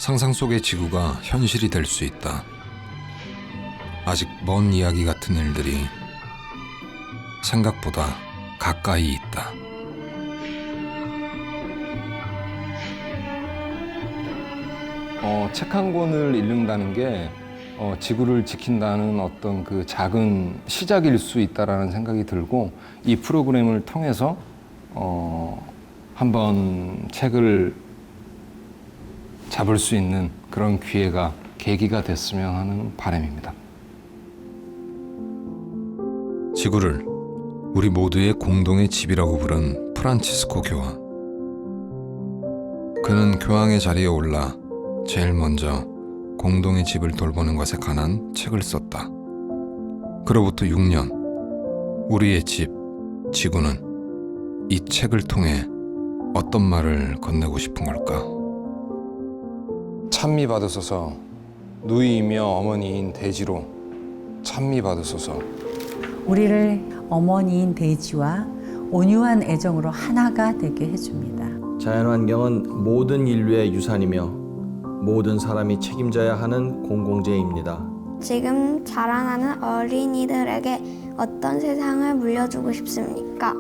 상상 속의 지구가 현실이 될 수 있다. 아직 먼 이야기 같은 일들이 생각보다 가까이 있다. 책 한 권을 읽는다는 게 지구를 지킨다는 어떤 그 작은 시작일 수 있다라는 생각이 들고, 이 프로그램을 통해서 한번 책을 잡을 수 있는 그런 기회가, 계기가 됐으면 하는 바람입니다. 지구를 우리 모두의 공동의 집이라고 부른 프란치스코 교황. 그는 교황의 자리에 올라 제일 먼저 공동의 집을 돌보는 것에 관한 책을 썼다. 그로부터 6년, 우리의 집, 지구는 이 책을 통해 어떤 말을 건네고 싶은 걸까? 찬미 받으소서, 누이이며 어머니인 대지로 찬미 받으소서. 우리를 어머니인 대지와 온유한 애정으로 하나가 되게 해줍니다. 자연환경은 모든 인류의 유산이며 모든 사람이 책임져야 하는 공공재입니다. 지금 자라나는 어린이들에게 어떤 세상을 물려주고 싶습니까?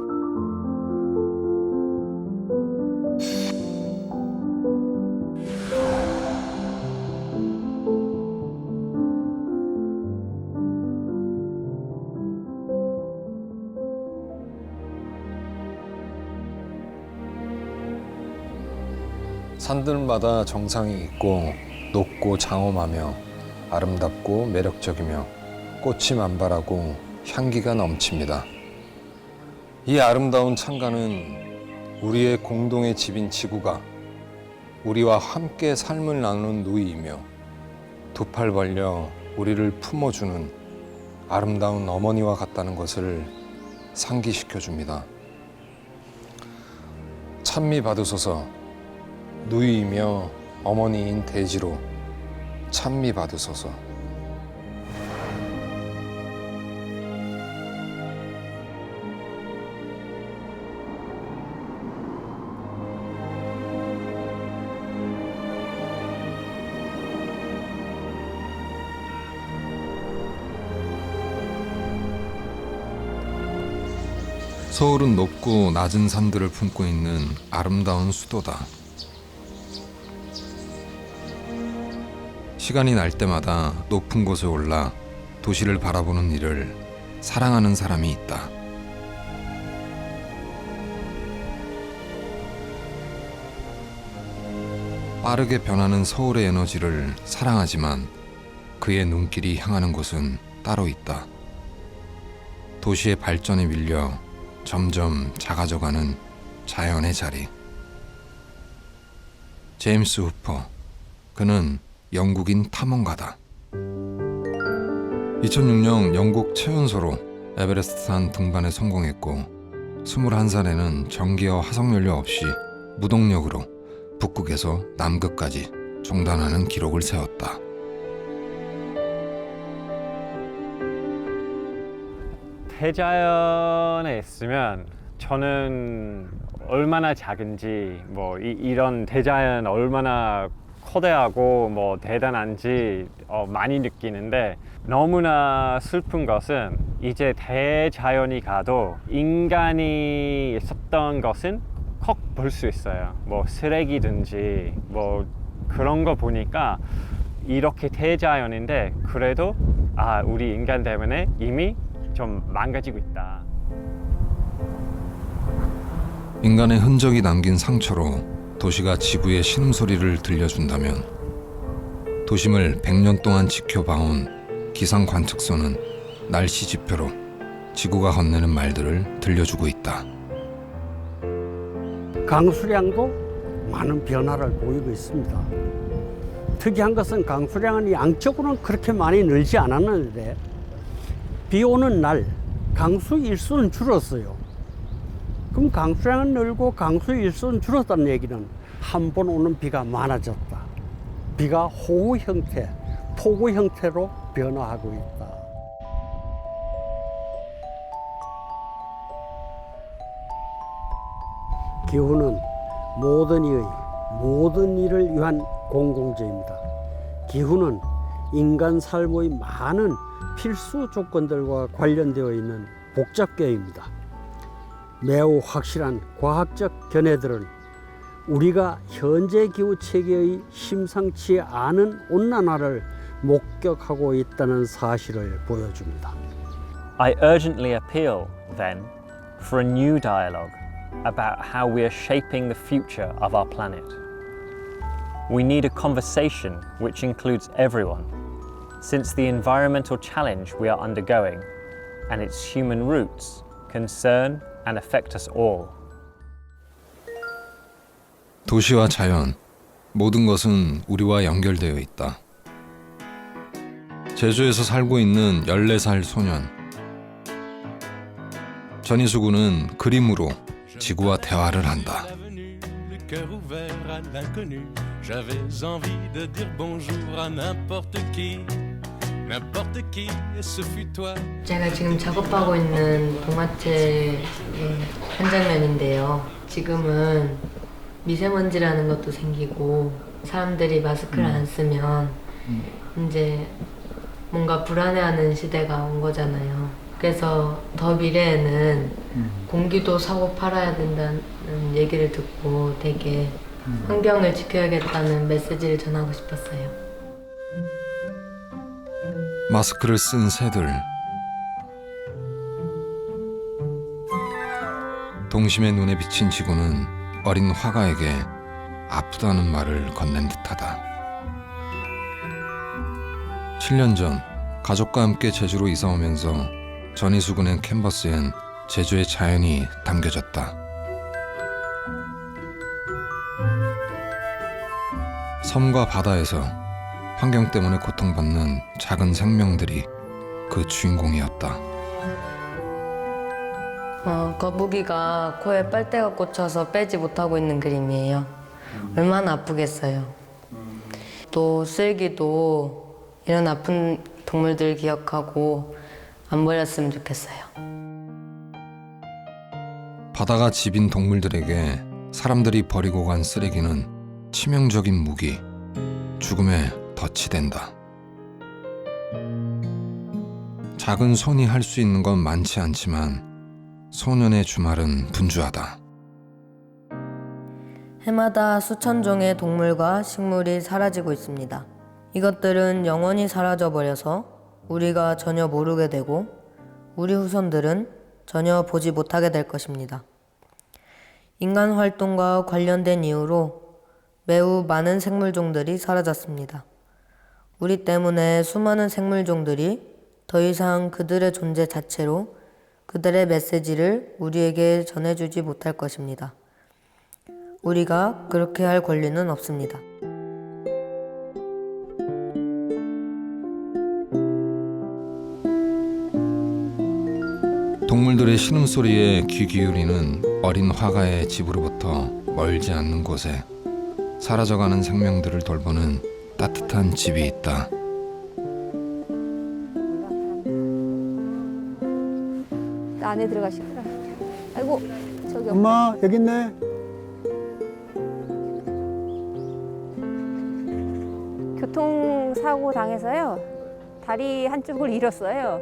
산들마다 정상이 있고 높고 장엄하며 아름답고 매력적이며 꽃이 만발하고 향기가 넘칩니다. 이 아름다운 창가는 우리의 공동의 집인 지구가 우리와 함께 삶을 나누는 누이이며 두 팔 벌려 우리를 품어주는 아름다운 어머니와 같다는 것을 상기시켜 줍니다. 찬미 받으소서, 누이이며 어머니인 대지로 찬미 받으소서. 서울은 높고 낮은 산들을 품고 있는 아름다운 수도다. 시간이 날 때마다 높은 곳에 올라 도시를 바라보는 일을 사랑하는 사람이 있다. 빠르게 변하는 서울의 에너지를 사랑하지만 그의 눈길이 향하는 곳은 따로 있다. 도시의 발전에 밀려 점점 작아져가는 자연의 자리. 제임스 후퍼, 그는 영국인 탐험가다. 2006년 영국 최연소로 에베레스트 산 등반에 성공했고 21살에는 전기와 화석연료 없이 무동력으로 북극에서 남극까지 종단하는 기록을 세웠다. 대자연에 있으면 저는 얼마나 작은지, 이런 대자연 얼마나 거대하고 대단한지 많이 느끼는데, 너무나 슬픈 것은 이제 대자연이 가도 인간이 있었던 것은 꼭 볼 수 있어요. 쓰레기든지 그런 거 보니까 이렇게 대자연인데 그래도 우리 인간 때문에 이미 좀 망가지고 있다. 인간의 흔적이 남긴 상처로 도시가 지구의 신음소리를 들려준다면, 도심을 100년 동안 지켜봐온 기상관측소는 날씨 지표로 지구가 건네는 말들을 들려주고 있다. 강수량도 많은 변화를 보이고 있습니다. 특이한 것은 강수량은 양적으로는 그렇게 많이 늘지 않았는데 비 오는 날 강수 일수는 줄었어요. 그럼 강수량은 늘고 강수 일수는 줄었다는 얘기는 한 번 오는 비가 많아졌다. 비가 호우 형태, 폭우 형태로 변화하고 있다. 기후는 모든 이의 모든 일을 위한 공공재입니다. 기후는 인간 삶의 많은 필수 조건들과 관련되어 있는 복잡계입니다. 매우 확실한 과학적 견해들은 우리가 현재 기후 체계의 심상치 않은 온난화를 목격하고 있다는 사실을 보여줍니다. I urgently appeal, then, for a new dialogue about how we are shaping the future of our planet. We need a conversation which includes everyone, since the environmental challenge we are undergoing and its human roots concern and affect us all. 도시와 자연, 모든 것은 우리와 연결되어 있다. 제주에서 살고 있는 14살 소년. 전희수 군은 그림으로 지구와 대화를 한다. Le cœur ouvert à l'inconnu, j'avais envie de dire bonjour à n'importe qui, et ce fut toi. 제가 지금 작업하고 있는 동화책의 한 장면인데요. 지금은 미세먼지라는 것도 생기고 사람들이 마스크를 안 쓰면 이제 뭔가 불안해하는 시대가 온 거잖아요. 그래서 더 미래에는 공기도 사고 팔아야 된다는 얘기를 듣고 되게 환경을 지켜야겠다는 메시지를 전하고 싶었어요. 마스크를 쓴 새들. 동심의 눈에 비친 지구는 어린 화가에게 아프다는 말을 건넨 듯하다. 7년 전 가족과 함께 제주로 이사 오면서 전희수 군의 캔버스엔 제주의 자연이 담겨졌다. 섬과 바다에서 환경 때문에 고통받는 작은 생명들이 그 주인공이었다. 거북이가 코에 빨대가 꽂혀서 빼지 못하고 있는 그림이에요. 얼마나 아프겠어요. 또 쓸기도 이런 아픈 동물들 기억하고 안 버렸으면 좋겠어요. 바다가 집인 동물들에게 사람들이 버리고 간 쓰레기는 치명적인 무기, 죽음의 덫이 된다. 작은 손이 할 수 있는 건 많지 않지만 소년의 주말은 분주하다. 해마다 수천 종의 동물과 식물이 사라지고 있습니다. 이것들은 영원히 사라져버려서 우리가 전혀 모르게 되고 우리 후손들은 전혀 보지 못하게 될 것입니다. 인간 활동과 관련된 이유로 매우 많은 생물종들이 사라졌습니다. 우리 때문에 수많은 생물종들이 더 이상 그들의 존재 자체로 그들의 메시지를 우리에게 전해주지 못할 것입니다. 우리가 그렇게 할 권리는 없습니다. 동물들의 신음소리에 귀 기울이는 어린 화가의 집으로부터 멀지 않는 곳에 사라져가는 생명들을 돌보는 따뜻한 집이 있다. 안에 들어가시더라. 아이고 저기 엄마 여기 있네. 교통사고 당해서요. 다리 한쪽을 잃었어요.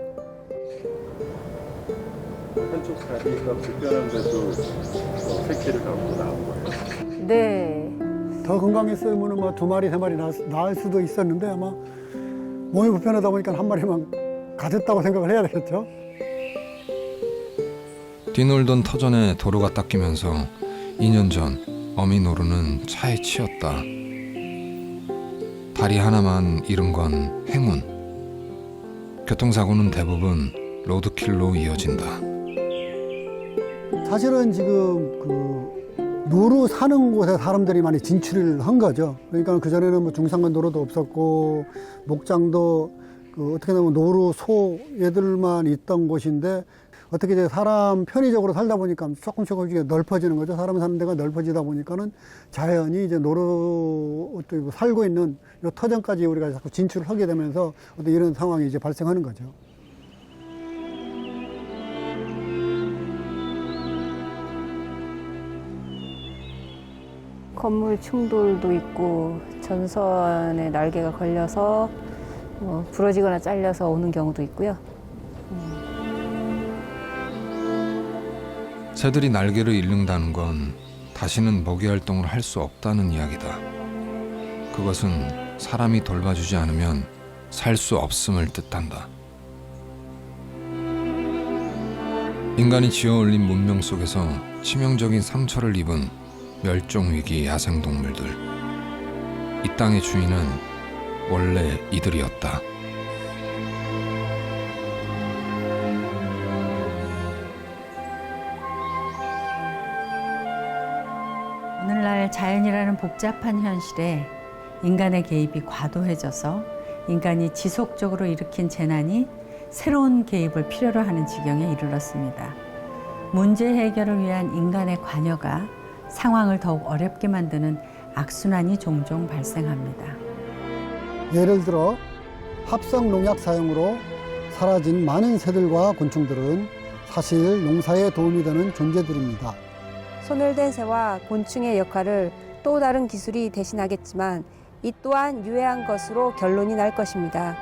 한쪽 다리가 불편한데도 새끼를 갖고 나온 거예요. 네. 더 건강했으면 뭐 2마리 3마리 낳을 수도 있었는데 아마 몸이 불편하다 보니까 한 마리만 가졌다고 생각을 해야 되겠죠. 뒤놀던 터전에 도로가 닦이면서 2년 전 어미 노루는 차에 치였다. 다리 하나만 잃은 건 행운. 교통사고는 대부분 로드킬로 이어진다. 사실은 지금 그 노루 사는 곳에 사람들이 많이 진출을 한 거죠. 그러니까 그전에는 뭐 중산간 노루도 없었고 목장도 그 어떻게 보면 노루, 소 얘들만 있던 곳인데 어떻게 이제 사람 편의적으로 살다 보니까 조금씩 넓어지는 거죠. 사람 사는 데가 넓어지다 보니까는 자연이 이제 노루 살고 있는 요 터전까지 우리가 자꾸 진출을 하게 되면서 어떤 이런 상황이 이제 발생하는 거죠. 건물 충돌도 있고 전선에 날개가 걸려서 부러지거나 잘려서 오는 경우도 있고요. 새들이 날개를 잃는다는 건 다시는 먹이 활동을 할 수 없다는 이야기다. 그것은 사람이 돌봐주지 않으면 살 수 없음을 뜻한다. 인간이 지어올린 문명 속에서 치명적인 상처를 입은 멸종위기 야생동물들. 이 땅의 주인은 원래 이들이었다. 오늘날 자연이라는 복잡한 현실에 인간의 개입이 과도해져서 인간이 지속적으로 일으킨 재난이 새로운 개입을 필요로 하는 지경에 이르렀습니다. 문제 해결을 위한 인간의 관여가 상황을 더욱 어렵게 만드는 악순환이 종종 발생합니다. 예를 들어 합성 농약 사용으로 사라진 많은 새들과 곤충들은 사실 농사에 도움이 되는 존재들입니다. 소멸된 새와 곤충의 역할을 또 다른 기술이 대신하겠지만 이 또한 유해한 것으로 결론이 날 것입니다.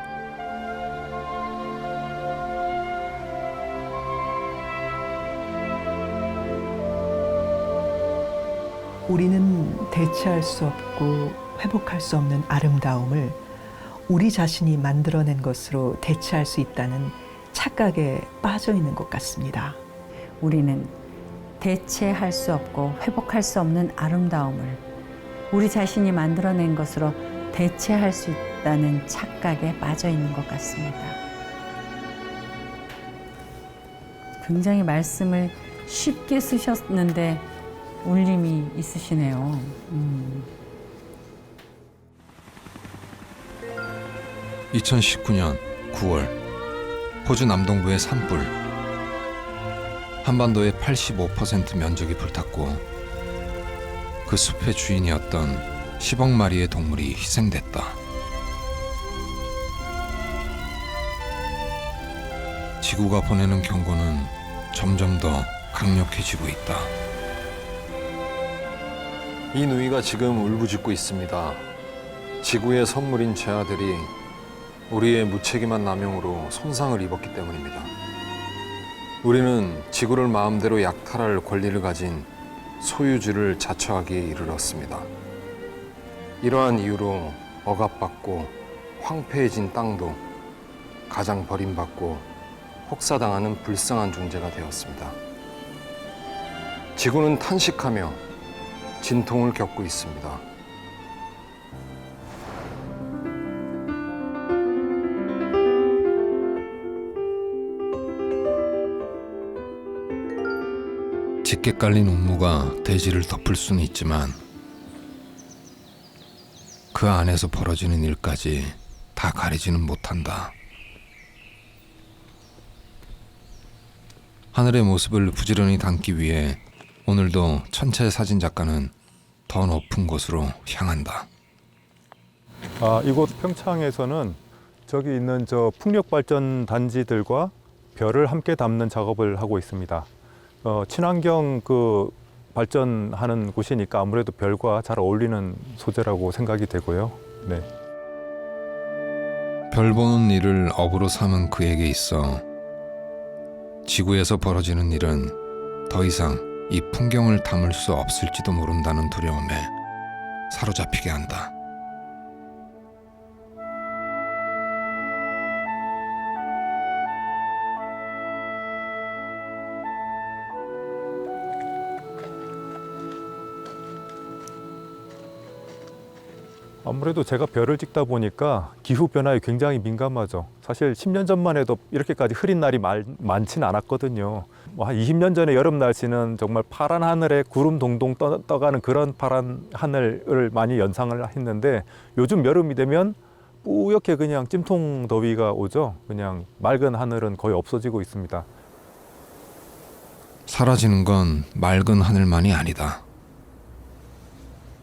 우리는 대체할 수 없고 회복할 수 없는 아름다움을 우리 자신이 만들어낸 것으로 대체할 수 있다는 착각에 빠져 있는 것 같습니다. 우리는 대체할 수 없고 회복할 수 없는 아름다움을 우리 자신이 만들어낸 것으로 대체할 수 있다는 착각에 빠져 있는 것 같습니다. 굉장히 말씀을 쉽게 쓰셨는데 울림이 있으시네요. 2019년 9월 호주 남동부의 산불. 한반도의 85% 면적이 불탔고 그 숲의 주인이었던 10억 마리의 동물이 희생됐다. 지구가 보내는 경고는 점점 더 강력해지고 있다. 이 누이가 지금 울부짖고 있습니다. 지구의 선물인 재아들이 우리의 무책임한 남용으로 손상을 입었기 때문입니다. 우리는 지구를 마음대로 약탈할 권리를 가진 소유주를 자처하기에 이르렀습니다. 이러한 이유로 억압받고 황폐해진 땅도 가장 버림받고 혹사당하는 불쌍한 존재가 되었습니다. 지구는 탄식하며 진통을 겪고 있습니다. 짙게 깔린 운무가 대지를 덮을 수는 있지만 그 안에서 벌어지는 일까지 다 가리지는 못한다. 하늘의 모습을 부지런히 담기 위해 오늘도 천체 사진 작가는 더 높은 곳으로 향한다. 이곳 평창에서는 저기 있는 저 풍력 발전 단지들과 별을 함께 담는 작업을 하고 있습니다. 친환경 발전하는 곳이니까 아무래도 별과 잘 어울리는 소재라고 생각이 되고요. 네. 별 보는 일을 업으로 삼은 그에게 있어 지구에서 벌어지는 일은 더 이상 이 풍경을 담을 수 없을지도 모른다는 두려움에 사로잡히게 한다. 아무래도 제가 별을 찍다 보니까 기후변화에 굉장히 민감하죠. 사실 10년 전만 해도 이렇게까지 흐린 날이 많지는 않았거든요. 한 20년 전에 여름 날씨는 정말 파란 하늘에 구름 동동 떠가는 그런 파란 하늘을 많이 연상을 했는데 요즘 여름이 되면 뿌옇게 그냥 찜통 더위가 오죠. 그냥 맑은 하늘은 거의 없어지고 있습니다. 사라지는 건 맑은 하늘만이 아니다.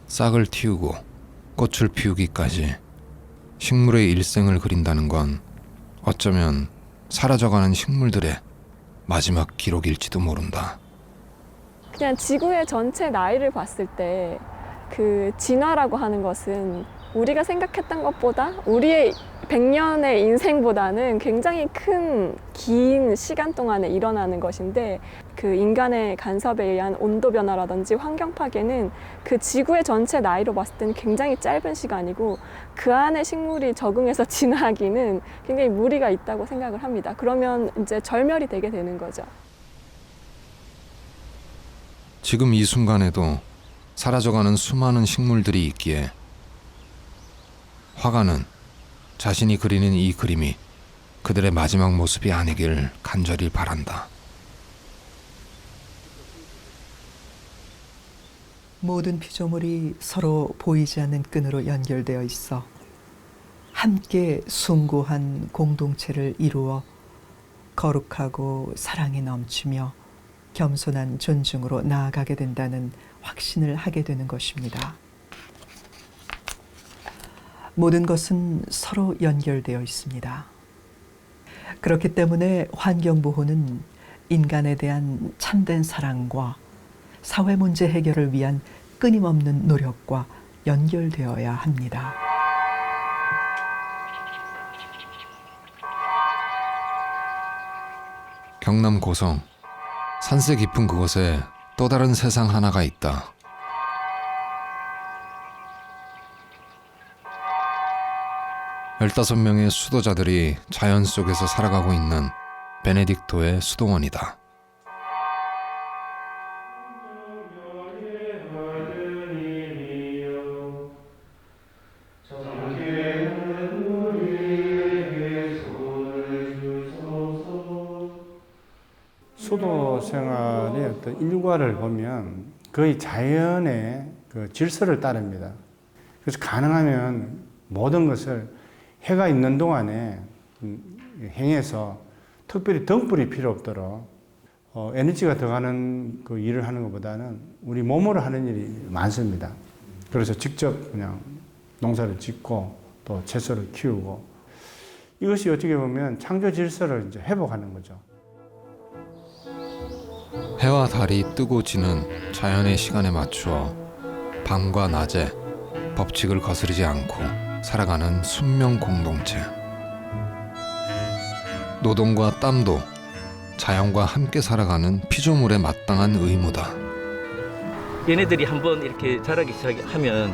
싹을 틔우고 꽃을 피우기까지 식물의 일생을 그린다는 건 어쩌면 사라져가는 식물들의 마지막 기록일지도 모른다. 그냥 지구의 전체 나이를 봤을 때 그 진화라고 하는 것은 우리가 생각했던 것보다 우리의 100년의 인생보다는 굉장히 긴 시간 동안에 일어나는 것인데 그 인간의 간섭에 의한 온도 변화라든지 환경 파괴는 그 지구의 전체 나이로 봤을 때는 굉장히 짧은 시간이고 그 안에 식물이 적응해서 진화하기는 굉장히 무리가 있다고 생각을 합니다. 그러면 이제 절멸이 되게 되는 거죠. 지금 이 순간에도 사라져가는 수많은 식물들이 있기에 화가는 자신이 그리는 이 그림이 그들의 마지막 모습이 아니길 간절히 바란다. 모든 피조물이 서로 보이지 않는 끈으로 연결되어 있어 함께 숭고한 공동체를 이루어 거룩하고 사랑이 넘치며 겸손한 존중으로 나아가게 된다는 확신을 하게 되는 것입니다. 모든 것은 서로 연결되어 있습니다. 그렇기 때문에 환경보호는 인간에 대한 참된 사랑과 사회 문제 해결을 위한 끊임없는 노력과 연결되어야 합니다. 경남 고성, 산세 깊은 그곳에 또 다른 세상 하나가 있다. 열다섯 명의 수도자들이 자연 속에서 살아가고 있는 베네딕토의 수도원이다. 수도 생활의 어떤 일과를 보면 거의 자연의 그 질서를 따릅니다. 그래서 가능하면 모든 것을 해가 있는 동안에 행해서 특별히 등불이 필요 없도록 에너지가 들어가는 그 일을 하는 것보다는 우리 몸으로 하는 일이 많습니다. 그래서 직접 그냥 농사를 짓고 또 채소를 키우고 이것이 어떻게 보면 창조 질서를 이제 회복하는 거죠. 해와 달이 뜨고 지는 자연의 시간에 맞추어 밤과 낮에 법칙을 거스르지 않고 살아가는 순명 공동체. 노동과 땀도 자연과 함께 살아가는 피조물에 마땅한 의무다. 얘네들이 한번 이렇게 자라기 시작하면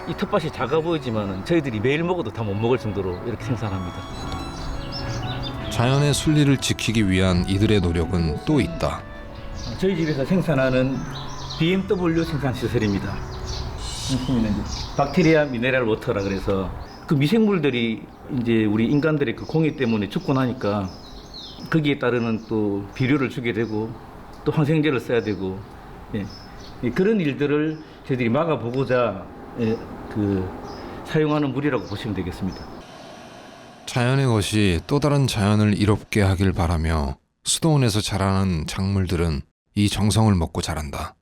이 텃밭이 작아 보이지만 저희들이 매일 먹어도 다 못 먹을 정도로 이렇게 생산합니다. 자연의 순리를 지키기 위한 이들의 노력은 또 있다. 저희 집에서 생산하는 BMW 생산 시설입니다. 박테리아 미네랄 워터라 그래서 그 미생물들이 이제 우리 인간들의 그 공해 때문에 죽고 나니까 거기에 따르는 또 비료를 주게 되고 또 항생제를 써야 되고 그런 일들을 저희들이 막아보고자 사용하는 물이라고 보시면 되겠습니다. 자연의 것이 또 다른 자연을 이롭게 하길 바라며 수도원에서 자라는 작물들은 이 정성을 먹고 자란다.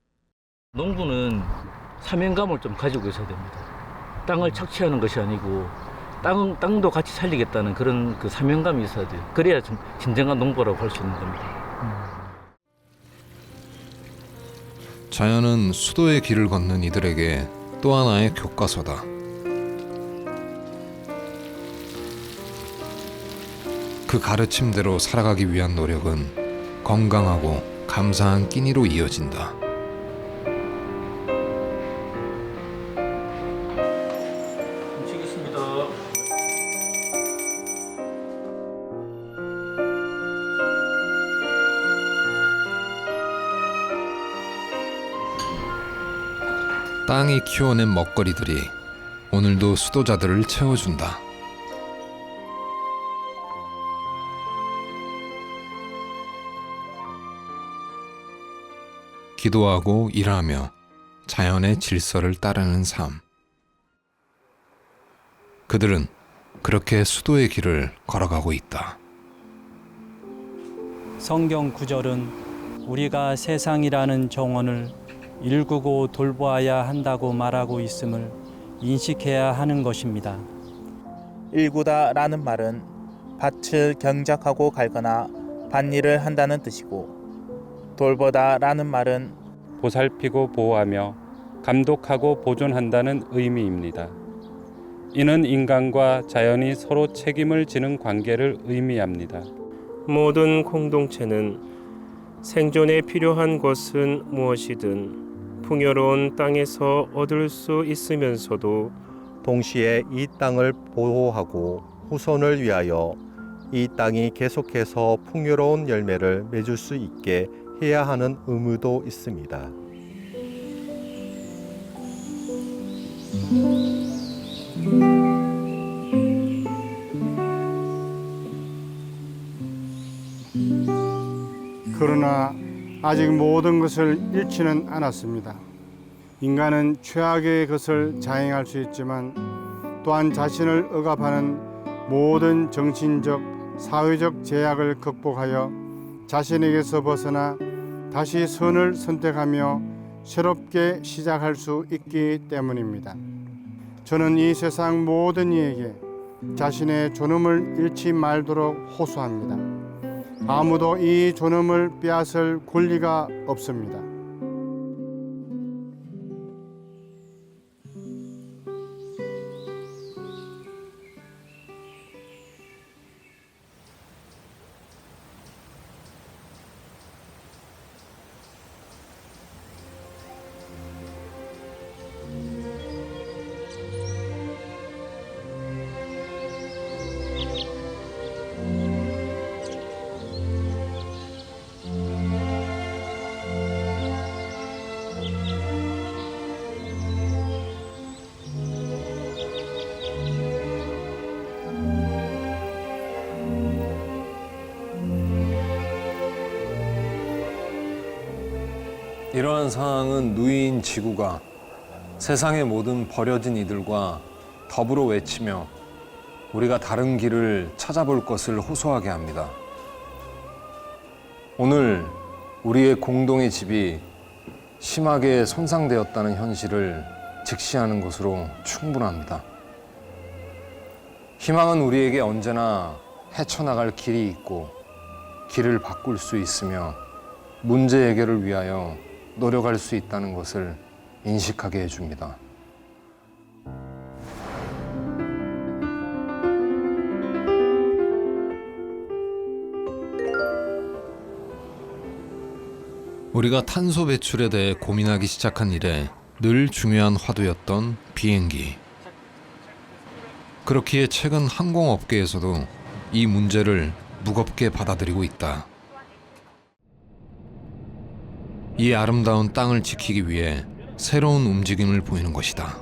농부는 사명감을 좀 가지고 있어야 됩니다. 땅을 착취하는 것이 아니고 땅도 같이 살리겠다는 그런 그 사명감이 있어야 돼요. 그래야 진정한 농부라고 할 수 있는 겁니다. 자연은 수도의 길을 걷는 이들에게 또 하나의 교과서다. 그 가르침대로 살아가기 위한 노력은 건강하고 감사한 끼니로 이어진다. 움직이겠습니다. 땅이 키워낸 먹거리들이 오늘도 수도자들을 채워준다. 기도하고 일하며 자연의 질서를 따르는 삶. 그들은 그렇게 수도의 길을 걸어가고 있다. 성경 구절은 우리가 세상이라는 정원을 일구고 돌보아야 한다고 말하고 있음을 인식해야 하는 것입니다. 일구다라는 말은 밭을 경작하고 갈거나 밭일을 한다는 뜻이고, 돌보다라는 말은 보살피고 보호하며 감독하고 보존한다는 의미입니다. 이는 인간과 자연이 서로 책임을 지는 관계를 의미합니다. 모든 공동체는 생존에 필요한 것은 무엇이든 풍요로운 땅에서 얻을 수 있으면서도 동시에 이 땅을 보호하고 후손을 위하여 이 땅이 계속해서 풍요로운 열매를 맺을 수 있게 해야 하는 의무도 있습니다. 그러나 아직 모든 것을 잃지는 않았습니다. 인간은 최악의 것을 자행할 수 있지만 또한 자신을 억압하는 모든 정신적, 사회적 제약을 극복하여 자신에게서 벗어나 다시 선을 선택하며 새롭게 시작할 수 있기 때문입니다. 저는 이 세상 모든 이에게 자신의 존엄을 잃지 말도록 호소합니다. 아무도 이 존엄을 빼앗을 권리가 없습니다. 이러한 상황은 누이인 지구가 세상의 모든 버려진 이들과 더불어 외치며 우리가 다른 길을 찾아볼 것을 호소하게 합니다. 오늘 우리의 공동의 집이 심하게 손상되었다는 현실을 직시하는 것으로 충분합니다. 희망은 우리에게 언제나 헤쳐나갈 길이 있고 길을 바꿀 수 있으며 문제 해결을 위하여 노력할 수 있다는 것을 인식하게 해줍니다. 우리가 탄소 배출에 대해 고민하기 시작한 이래 늘 중요한 화두였던 비행기. 그렇기에 최근 항공업계에서도 이 문제를 무겁게 받아들이고 있다. 이 아름다운 땅을 지키기 위해 새로운 움직임을 보이는 것이다.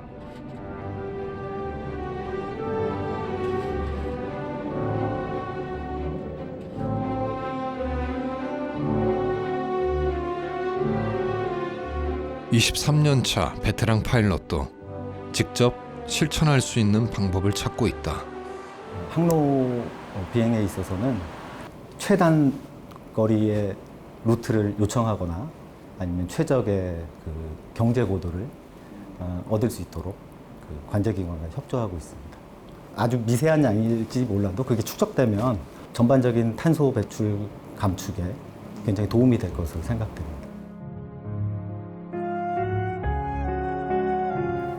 (23년 차) 베테랑 파일럿도 직접 실천할 수 있는 방법을 찾고 있다. 항로 비행에 있어서는 최단 거리의 루트를 요청하거나 아니면 최적의 그 경제 고도를 얻을 수 있도록 그 관제기관과 협조하고 있습니다. 아주 미세한 양일지 몰라도 그게 축적되면 전반적인 탄소 배출 감축에 굉장히 도움이 될 것으로 생각됩니다.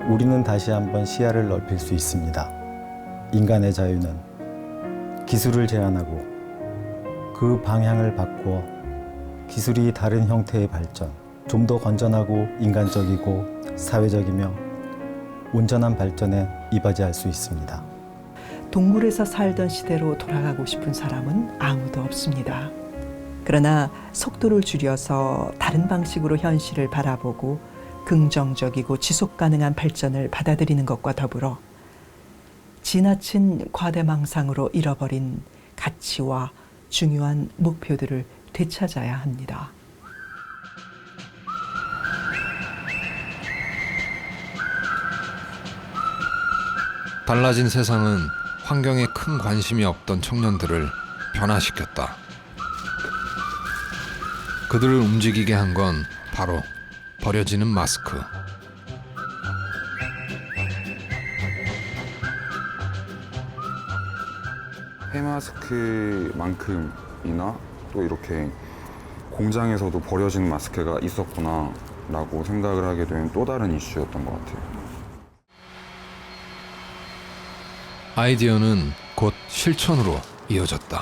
우리는 다시 한번 시야를 넓힐 수 있습니다. 인간의 자유는 기술을 제한하고 그 방향을 바꾸어 기술이 다른 형태의 발전, 좀 더 건전하고 인간적이고 사회적이며 온전한 발전에 이바지할 수 있습니다. 동물에서 살던 시대로 돌아가고 싶은 사람은 아무도 없습니다. 그러나 속도를 줄여서 다른 방식으로 현실을 바라보고 긍정적이고 지속 가능한 발전을 받아들이는 것과 더불어 지나친 과대망상으로 잃어버린 가치와 중요한 목표들을 되찾아야 합니다. 달라진 세상은 환경에 큰 관심이 없던 청년들을 변화시켰다. 그들을 움직이게 한 건 바로 버려지는 마스크. 폐마스크만큼이나 또 이렇게 공장에서도 버려지는 마스크가 있었구나. 라고 생각을 하게 된 또 다른 이슈였던 것 같아요. 아이디어는 곧 실천으로 이어졌다.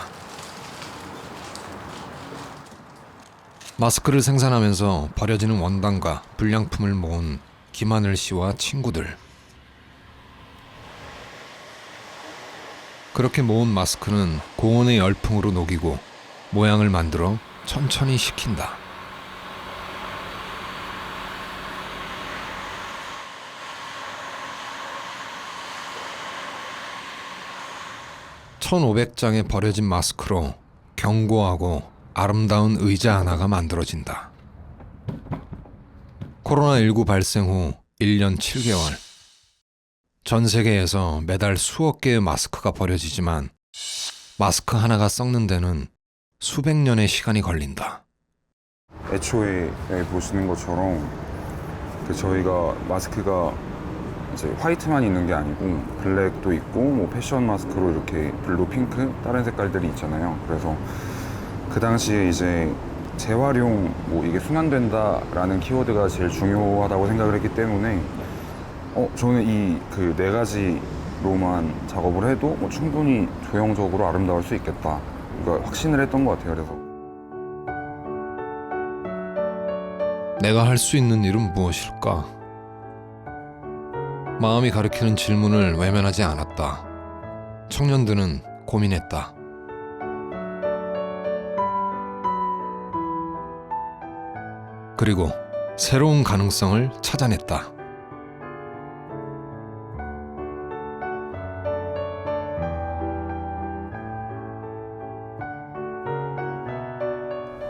마스크를 생산하면서 버려지는 원단과 불량품을 모은 김하늘 씨와 친구들. 그렇게 모은 마스크는 고온의 열풍으로 녹이고 모양을 만들어 천천히 식힌다. (1500장의) 버려진 마스크로 견고하고 아름다운 의자 하나가 만들어진다. 코로나19 발생 후 1년 7개월. 전 세계에서 매달 수억 개의 마스크가 버려지지만 마스크 하나가 썩는 데는 수백 년의 시간이 걸린다. 애초에 보시는 것처럼 저희가 마스크가 이제 화이트만 있는 게 아니고 블랙도 있고 뭐 패션 마스크로 이렇게 블루, 핑크, 다른 색깔들이 있잖아요. 그래서 그 당시에 이제 재활용, 뭐 이게 순환된다라는 키워드가 제일 중요하다고 생각을 했기 때문에 저는 이 그 네 가지로만 작업을 해도 뭐 충분히 조형적으로 아름다울 수 있겠다. 그러니까 확신을 했던 것 같아요. 그래서 내가 할 수 있는 일은 무엇일까? 마음이 가리키는 질문을 외면하지 않았다. 청년들은 고민했다. 그리고 새로운 가능성을 찾아냈다.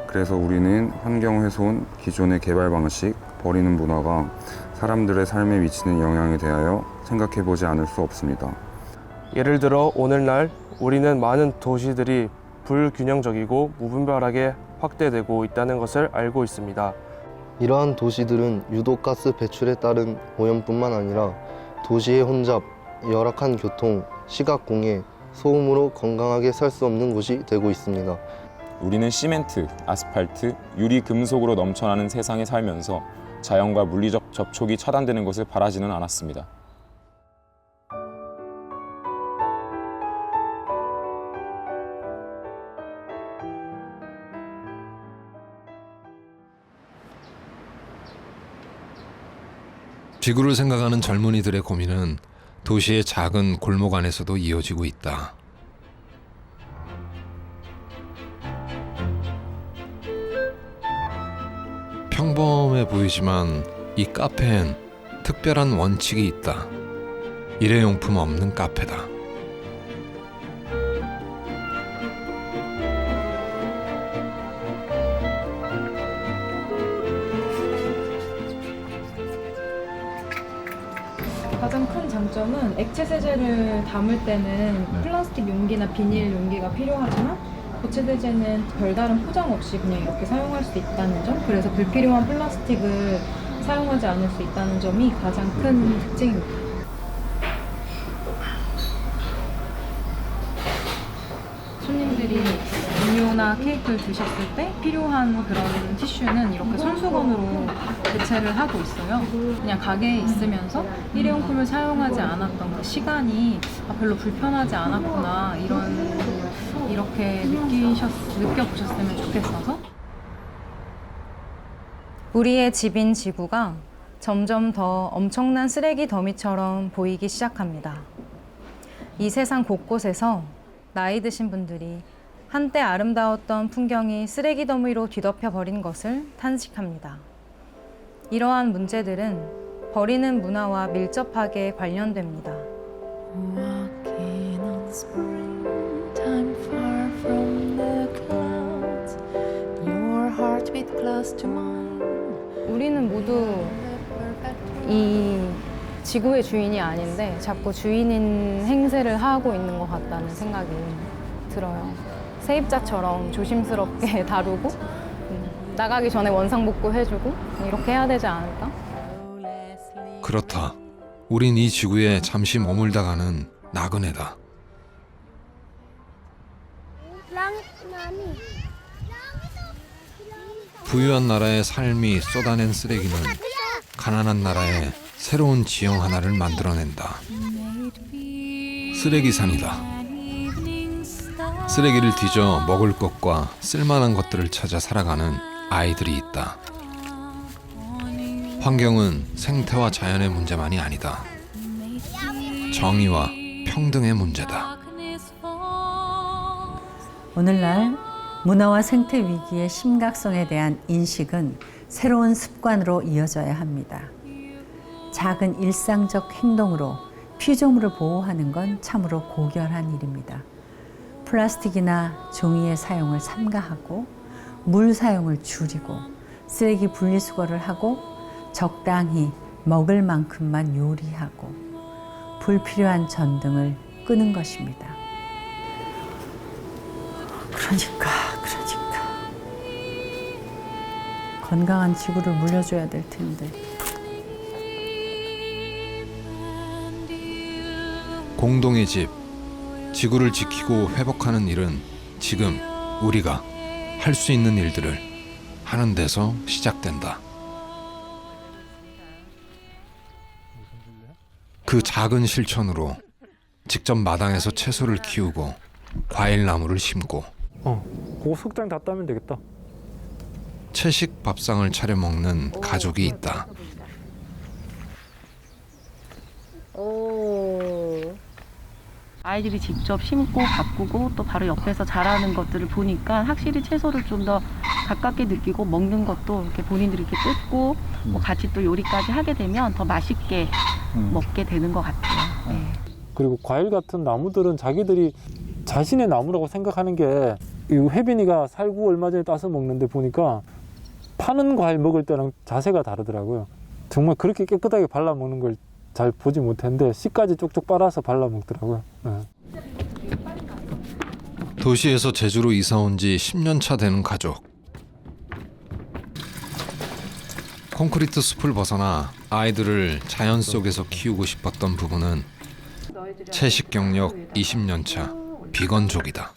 그래서 우리는 환경훼손, 기존의 개발 방식, 버리는 문화가 사람들의 삶에 미치는 영향에 대하여 생각해보지 않을 수 없습니다. 예를 들어 오늘날 우리는 많은 도시들이 불균형적이고 무분별하게 확대되고 있다는 것을 알고 있습니다. 이러한 도시들은 유독 가스 배출에 따른 오염뿐만 아니라 도시의 혼잡, 열악한 교통, 시각공해, 소음으로 건강하게 살 수 없는 곳이 되고 있습니다. 우리는 시멘트, 아스팔트, 유리, 금속으로 넘쳐나는 세상에 살면서 자연과 물리적 접촉이 차단되는 것을 바라지는 않았습니다. 지구를 생각하는 젊은이들의 고민은 도시의 작은 골목 안에서도 이어지고 있다. 평범해 보이지만 이 카페엔 특별한 원칙이 있다. 일회용품 없는 카페다. 가장 큰 장점은 액체 세제를 담을 때는 플라스틱 용기나 비닐 용기가 필요하지만 고체 세제는 별다른 포장 없이 그냥 이렇게 사용할 수 있다는 점, 그래서 불필요한 플라스틱을 사용하지 않을 수 있다는 점이 가장 큰 특징입니다. 손님들이 음료나 케이크를 드셨을 때 필요한 그런 티슈는 이렇게 손수건으로 대체를 하고 있어요. 그냥 가게에 있으면서 일회용품을 사용하지 않았던 그 시간이 별로 불편하지 않았구나, 이렇게 느껴보셨으면 좋겠어서. 우리의 집인 지구가 점점 더 엄청난 쓰레기 더미처럼 보이기 시작합니다. 이 세상 곳곳에서 나이 드신 분들이 한때 아름다웠던 풍경이 쓰레기 더미로 뒤덮여 버린 것을 탄식합니다. 이러한 문제들은 버리는 문화와 밀접하게 관련됩니다. 우리는 모두 이 지구의 주인이 아닌데 자꾸 주인인 행세를 하고 있는 것 같다는 생각이 들어요. 세입자처럼 조심스럽게 다루고 나가기 전에 원상복구 해주고 이렇게 해야 되지 않을까? 그렇다. 우린 이 지구에 잠시 머물다 가는 나그네다. 부유한 나라의 삶이 쏟아낸 쓰레기는 가난한 나라의 새로운 지형 하나를 만들어낸다. 쓰레기산이다. 쓰레기를 뒤져 먹을 것과 쓸만한 것들을 찾아 살아가는 아이들이 있다. 환경은 생태와 자연의 문제만이 아니다. 정의와 평등의 문제다. 오늘날 문화와 생태 위기의 심각성에 대한 인식은 새로운 습관으로 이어져야 합니다. 작은 일상적 행동으로 피조물을 보호하는 건 참으로 고결한 일입니다. 플라스틱이나 종이의 사용을 삼가하고 물 사용을 줄이고 쓰레기 분리수거를 하고 적당히 먹을 만큼만 요리하고 불필요한 전등을 끄는 것입니다. 그러니까 건강한 지구를 물려줘야 될 텐데. 공동의 집, 지구를 지키고 회복하는 일은 지금 우리가 할 수 있는 일들을 하는 데서 시작된다. 그 작은 실천으로 직접 마당에서 채소를 키우고 과일 나무를 심고 그거 석장 다 따면 되겠다. 채식 밥상을 차려 먹는 가족이 있다. 아이들이 직접 심고 가꾸고 또 바로 옆에서 자라는 것들을 보니까 확실히 채소를 좀 더 가깝게 느끼고 먹는 것도 이렇게 본인들이 이렇게 뜯고 뭐 같이 또 요리까지 하게 되면 더 맛있게 먹게 되는 것 같아요. 네. 그리고 과일 같은 나무들은 자기들이 자신의 나무라고 생각하는 게 이 혜빈이가 살구 얼마 전에 따서 먹는데 보니까 파는 과일 먹을 때랑 자세가 다르더라고요. 정말 그렇게 깨끗하게 발라 먹는 걸 잘 보지 못했는데 씨까지 쪽쪽 빨아서 발라 먹더라고요. 네. 도시에서 제주로 이사 온 지 10년 차 되는 가족. 콘크리트 숲을 벗어나 아이들을 자연 속에서 키우고 싶었던 부부는 채식 경력 20년 차 비건족이다.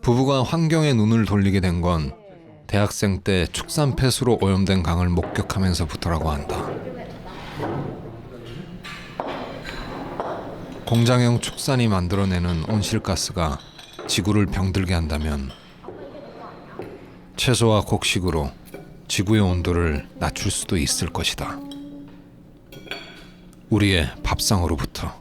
부부가 환경에 눈을 돌리게 된 건 대학생 때 축산 폐수로 오염된 강을 목격하면서부터라고 한다. 공장형 축산이 만들어내는 온실가스가 지구를 병들게 한다면 채소와 곡식으로 지구의 온도를 낮출 수도 있을 것이다. 우리의 밥상으로부터.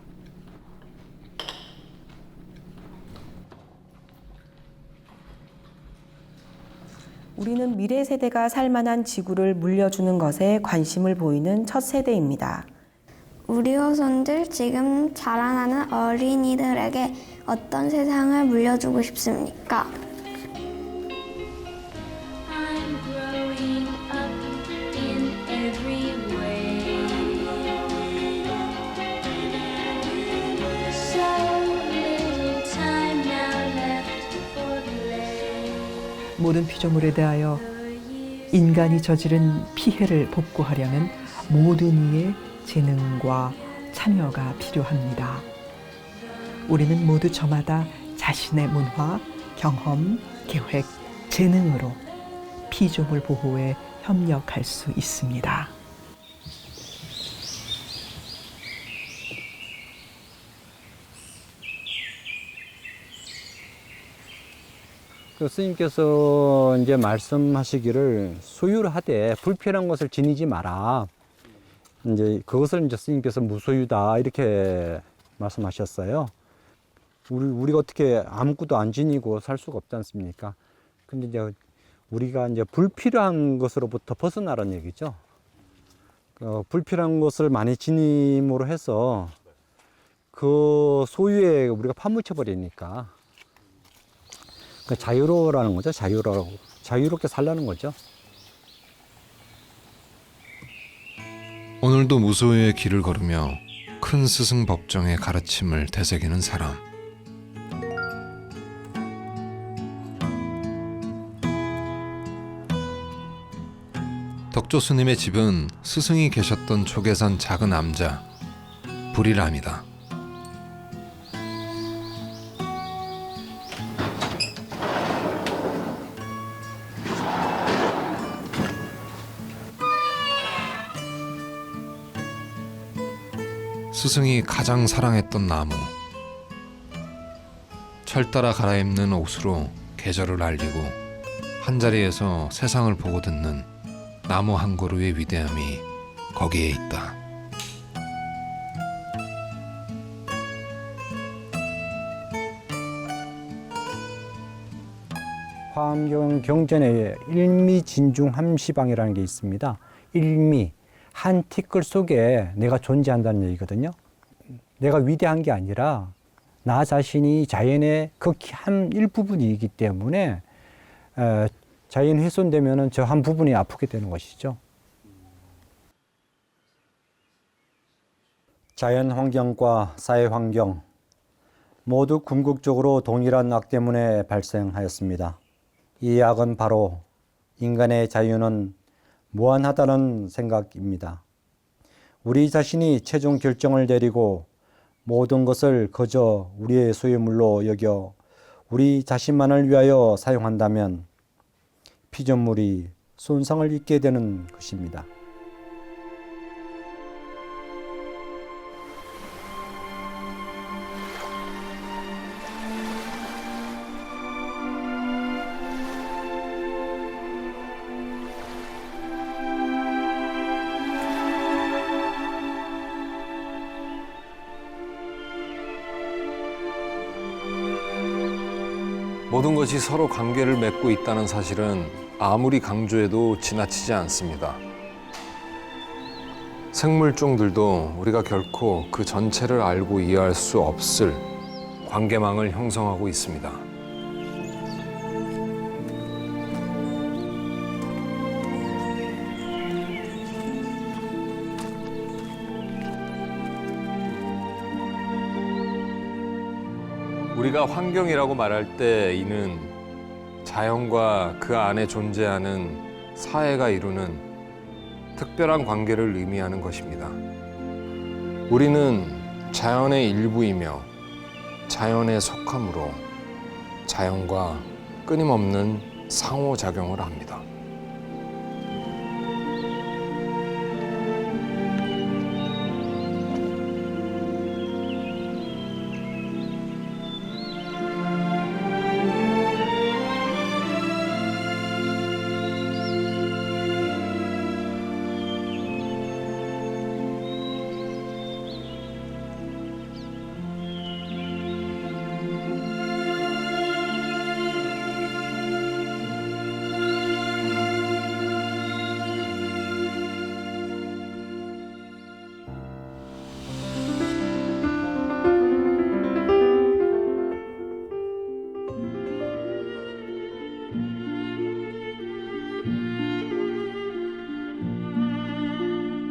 우리는 미래 세대가 살만한 지구를 물려주는 것에 관심을 보이는 첫 세대입니다. 우리 후손들 지금 자라나는 어린이들에게 어떤 세상을 물려주고 싶습니까? 모든 피조물에 대하여 인간이 저지른 피해를 복구하려면 모든 이의 재능과 참여가 필요합니다. 우리는 모두 저마다 자신의 문화, 경험, 계획, 재능으로 피조물 보호에 협력할 수 있습니다. 스님께서 이제 말씀하시기를 소유를 하되 불필요한 것을 지니지 마라. 이제 그것을 이제 스님께서 무소유다 이렇게 말씀하셨어요. 우리가 어떻게 아무것도 안 지니고 살 수가 없지 않습니까? 근데 이제 우리가 이제 불필요한 것으로부터 벗어나라는 얘기죠. 불필요한 것을 많이 지님으로 해서 그 소유에 우리가 파묻혀 버리니까. 자유로워라는 거죠. 자유롭게 살라는 거죠. 오늘도 무소유의 길을 걸으며 큰 스승 법정의 가르침을 되새기는 사람. 덕조 스님의 집은 스승이 계셨던 족에 산 작은 암자 불이람이다. 스승이 가장 사랑했던 나무. 철 따라 갈아입는 옷으로 계절을 알리고 한자리에서 세상을 보고 듣는 나무 한 그루의 위대함이 거기에 있다. 화엄경 경전에 일미진중함시방이라는 게 있습니다. 일미, 한 티끌 속에 내가 존재한다는 얘기거든요. 내가 위대한 게 아니라 나 자신이 자연의 극히 한 일부분이기 때문에 자연이 훼손되면 저 한 부분이 아프게 되는 것이죠. 자연 환경과 사회 환경 모두 궁극적으로 동일한 악 때문에 발생하였습니다. 이 악은 바로 인간의 자유는 무한하다는 생각입니다. 우리 자신이 최종 결정을 내리고 모든 것을 그저 우리의 소유물로 여겨 우리 자신만을 위하여 사용한다면 피조물이 손상을 입게 되는 것입니다. 모든 것이 서로 관계를 맺고 있다는 사실은 아무리 강조해도 지나치지 않습니다. 생물종들도 우리가 결코 그 전체를 알고 이해할 수 없을 관계망을 형성하고 있습니다. 우리가 환경이라고 말할 때 이는 자연과 그 안에 존재하는 사회가 이루는 특별한 관계를 의미하는 것입니다. 우리는 자연의 일부이며 자연에 속함으로 자연과 끊임없는 상호작용을 합니다.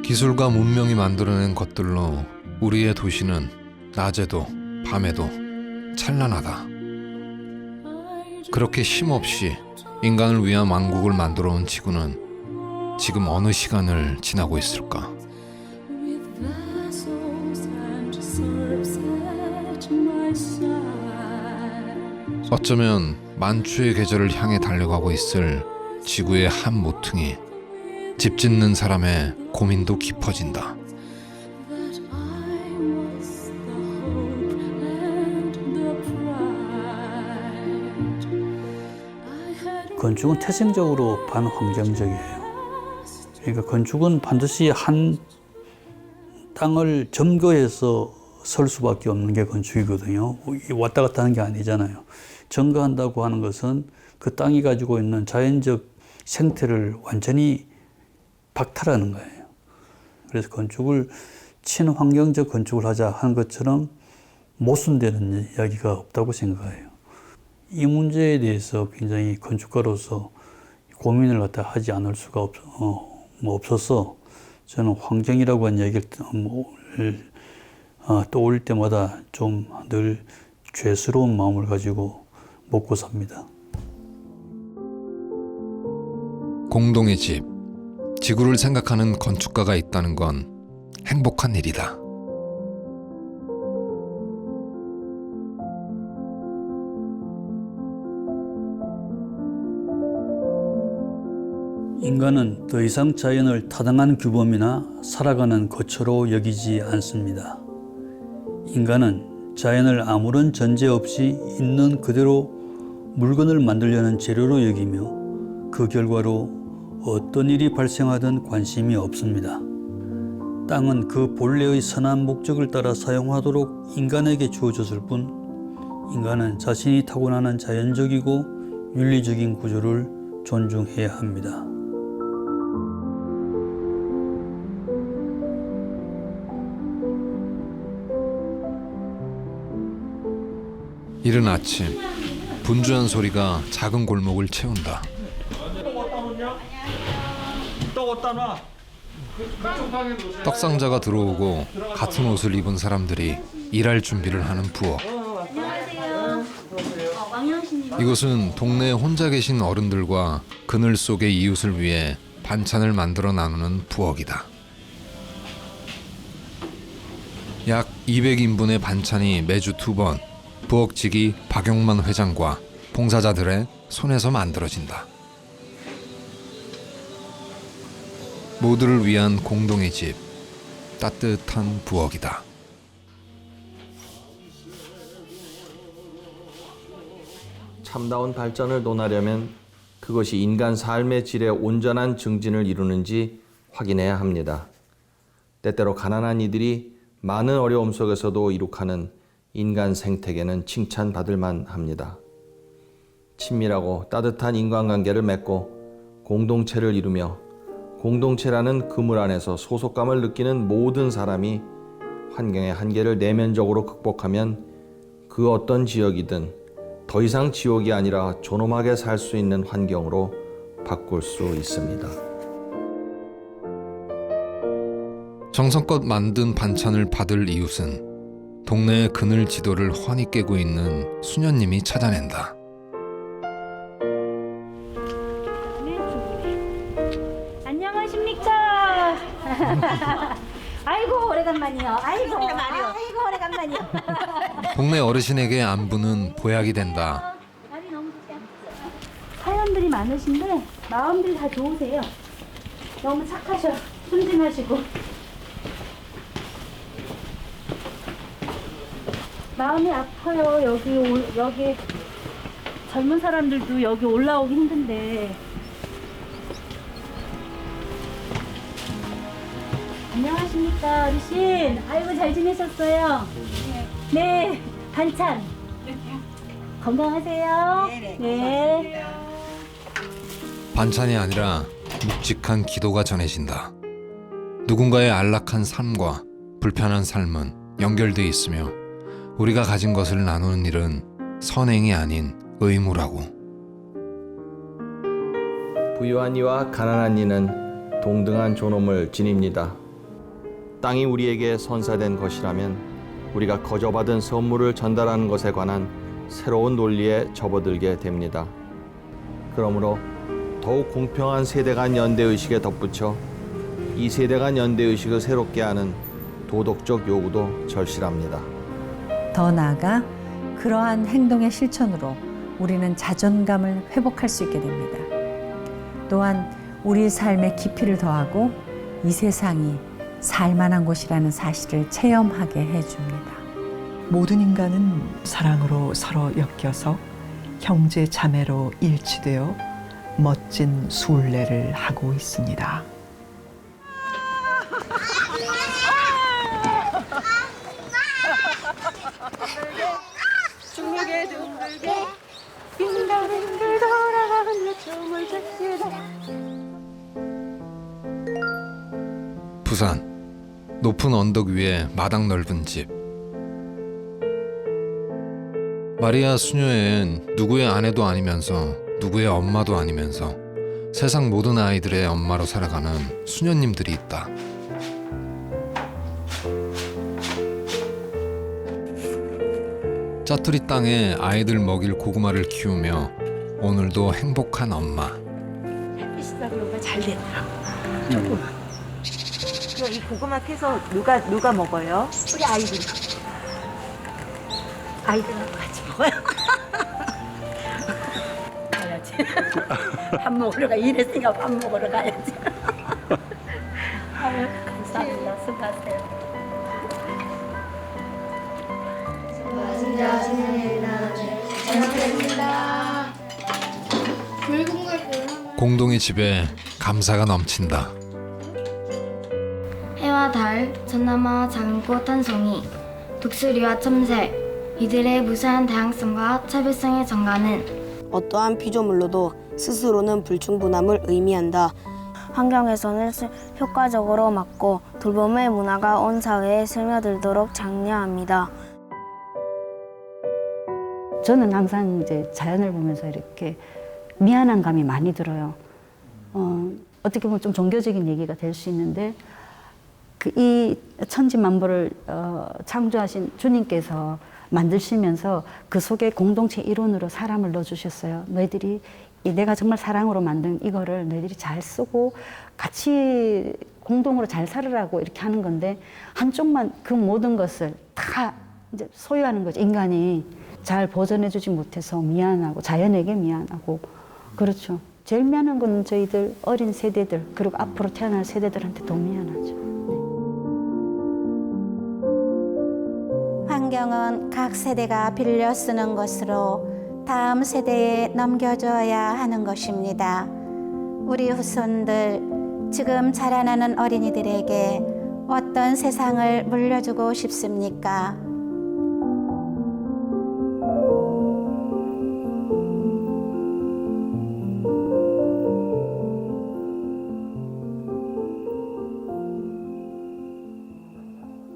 기술과 문명이 만들어낸 것들로 우리의 도시는 낮에도 밤에도 찬란하다. 그렇게 쉼없이 인간을 위한 왕국을 만들어 온 지구는 지금 어느 시간을 지나고 있을까? 어쩌면 만추의 계절을 향해 달려가고 있을 지구의 한 모퉁이, 집 짓는 사람의 고민도 깊어진다. 건축은 태생적으로 반환경적이에요. 그러니까 건축은 반드시 한 땅을 점거해서 설 수밖에 없는 게 건축이거든요. 왔다 갔다 하는 게 아니잖아요. 점거한다고 하는 것은 그 땅이 가지고 있는 자연적 생태를 완전히 박탈하는 거예요. 그래서 건축을 친환경적 건축을 하자 하는 것처럼 모순되는 이야기가 없다고 생각해요. 이 문제에 대해서 굉장히 건축가로서 고민을 갖다 하지 않을 수가 없어서 저는 환경이라고 하는 얘기를 떠올릴 때마다 좀 늘 죄스러운 마음을 가지고 먹고 삽니다. 공동의 집, 지구를 생각하는 건축가가 있다는 건 행복한 일이다. 인간은 더 이상 자연을 타당한 규범이나 살아가는 거처로 여기지 않습니다. 인간은 자연을 아무런 전제 없이 있는 그대로 물건을 만들려는 재료로 여기며 그 결과로 어떤 일이 발생하든 관심이 없습니다. 땅은 그 본래의 선한 목적을 따라 사용하도록 인간에게 주어졌을 뿐 인간은 자신이 타고나는 자연적이고 윤리적인 구조를 존중해야 합니다. 이른 아침 분주한 소리가 작은 골목을 채운다. 떡상자가 들어오고 같은 옷을 입은 사람들이 일할 준비를 하는 부엌. 이곳은 동네에 혼자 계신 어른들과 그늘 속의 이웃을 위해 반찬을 만들어 나누는 부엌이다. 약 200인분의 반찬이 매주 2번 부엌지기 박용만 회장과 봉사자들의 손에서 만들어진다. 모두를 위한 공동의 집, 따뜻한 부엌이다. 참다운 발전을 논하려면 그것이 인간 삶의 질의 온전한 증진을 이루는지 확인해야 합니다. 때때로 가난한 이들이 많은 어려움 속에서도 이룩하는 인간 생태계는 칭찬받을 만합니다. 친밀하고 따뜻한 인간관계를 맺고 공동체를 이루며 공동체라는 그물 안에서 소속감을 느끼는 모든 사람이 환경의 한계를 내면적으로 극복하면 그 어떤 지역이든 더 이상 지옥이 아니라 존엄하게 살 수 있는 환경으로 바꿀 수 있습니다. 정성껏 만든 반찬을 받을 이웃은 동네의 그늘 지도를 훤히 깨고 있는 수녀님이 찾아낸다. 안녕하십니까? 아이고 오래간만이요. 아이고 오래간만이요. 동네 어르신에게 안부는 보약이 된다. 사연들이 많으신데 마음들이 다 좋으세요. 너무 착하셔. 순진하시고. 마음이 아파요. 여기 젊은 사람들도 여기 올라오기 힘든데. 안녕하십니까 어르신. 아이고 잘 지내셨어요? 네. 반찬. 건강하세요. 네. 반찬이 아니라 묵직한 기도가 전해진다. 누군가의 안락한 삶과 불편한 삶은 연결돼 있으며 우리가 가진 것을 나누는 일은 선행이 아닌 의무라고. 부유한 이와 가난한 이는 동등한 존엄을 지닙니다. 땅이 우리에게 선사된 것이라면 우리가 거저받은 선물을 전달하는 것에 관한 새로운 논리에 접어들게 됩니다. 그러므로 더욱 공평한 세대 간 연대의식에 덧붙여 이 세대 간 연대의식을 새롭게 하는 도덕적 요구도 절실합니다. 더 나아가 그러한 행동의 실천으로 우리는 자존감을 회복할 수 있게 됩니다. 또한 우리 삶의 깊이를 더하고 이 세상이 살만한 곳이라는 사실을 체험하게 해줍니다. 모든 인간은 사랑으로 서로 엮여서 형제 자매로 일치되어 멋진 순례를 하고 있습니다. 둥글게 빙글빙글 돌아가는 춤을 춥시다. 부산 높은 언덕 위에 마당 넓은 집. 마리아 수녀에는 누구의 아내도 아니면서 누구의 엄마도 아니면서 세상 모든 아이들의 엄마로 살아가는 수녀님들이 있다. 짜투리 땅에 아이들 먹일 고구마를 키우며 오늘도 행복한 엄마. 햇빛이가 잘 됐다. 이 고구마 캐서 누가 먹어요? 우리 아이들. 아이들하고 같이 먹어요. 가야지. 밥 먹으러 가. 일했으니까 밥 먹으러 가야지. 아유, 감사합니다. 수고하세요. 공동의 집에 감사가 넘친다. 해와 달, 전나무와 작은 꽃 한 송이, 독수리와 참새, 이들의 무수한 다양성과 차별성의 증가는 어떠한 피조물로도 스스로는 불충분함을 의미한다. 환경훼손을 효과적으로 막고 돌봄의 문화가 온 사회에 스며들도록 장려합니다. 저는 항상 이제 자연을 보면서 이렇게 미안한 감이 많이 들어요. 어떻게 보면 좀 종교적인 얘기가 될 수 있는데 이 천지만물을 창조하신 주님께서 만드시면서 그 속에 공동체 일원으로 사람을 넣어주셨어요. 너희들이 내가 정말 사랑으로 만든 이거를 너희들이 잘 쓰고 같이 공동으로 잘 살으라고 이렇게 하는 건데 한쪽만 그 모든 것을 다 이제 소유하는 거죠. 인간이 잘 보존해주지 못해서 미안하고 자연에게 미안하고 그렇죠. 제일 미안한 건 저희들 어린 세대들 그리고 앞으로 태어날 세대들한테 더 미안하죠. 환경은 각 세대가 빌려 쓰는 것으로 다음 세대에 넘겨줘야 하는 것입니다. 우리 후손들, 지금 자라나는 어린이들에게 어떤 세상을 물려주고 싶습니까?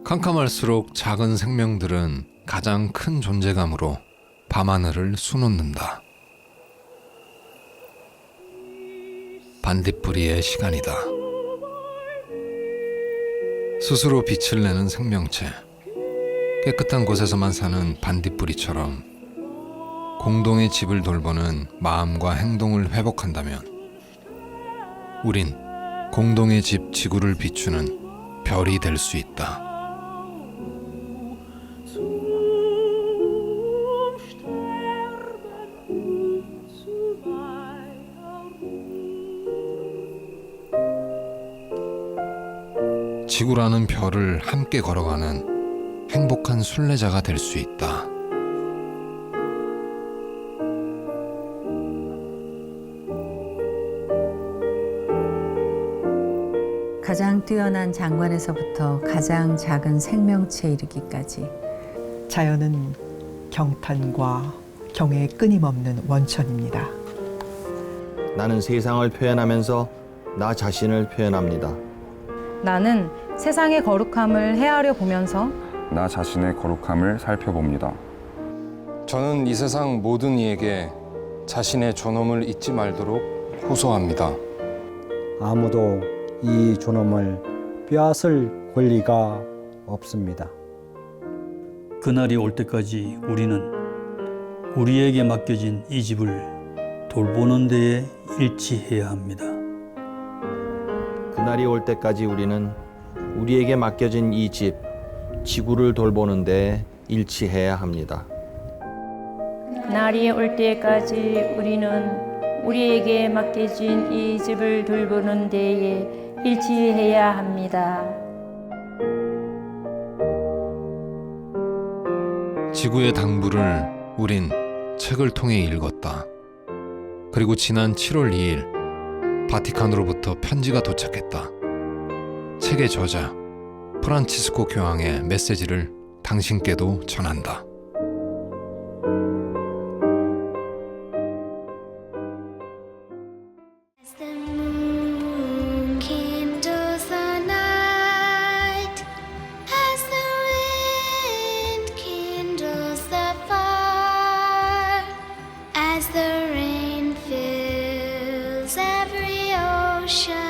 캄캄할수록 작은 생명들은 가장 큰 존재감으로 밤하늘을 수놓는다. 반딧불이의 시간이다. 스스로 빛을 내는 생명체, 깨끗한 곳에서만 사는 반딧불이처럼 공동의 집을 돌보는 마음과 행동을 회복한다면 우린 공동의 집 지구를 비추는 별이 될 수 있다. 지구라는 별을 함께 걸어가는 행복한 순례자가 될 수 있다. 가장 뛰어난 장관에서부터 가장 작은 생명체에 이르기까지 자연은 경탄과 경애의 끊임없는 원천입니다. 나는 세상을 표현하면서 나 자신을 표현합니다. 나는 세상의 거룩함을 헤아려 보면서 나 자신의 거룩함을 살펴봅니다. 저는 이 세상 모든 이에게 자신의 존엄을 잊지 말도록 호소합니다. 아무도 이 존엄을 빼앗을 권리가 없습니다. 그날이 올 때까지 우리는 우리에게 맡겨진 이 집을 돌보는 데에 일치해야 합니다. 그날이 올 때까지 우리는 우리에게 맡겨진 이 집, 지구를 돌보는 데 일치해야 합니다. 날이 올 때까지 우리는 우리에게 맡겨진 이 집을 돌보는 데에 일치해야 합니다. 지구의 당부를 우린 책을 통해 읽었다. 그리고 지난 7월 2일 바티칸으로부터 편지가 도착했다. 책의 저자 프란치스코 교황의 메시지를 당신께도 전한다. As the rain fills every ocean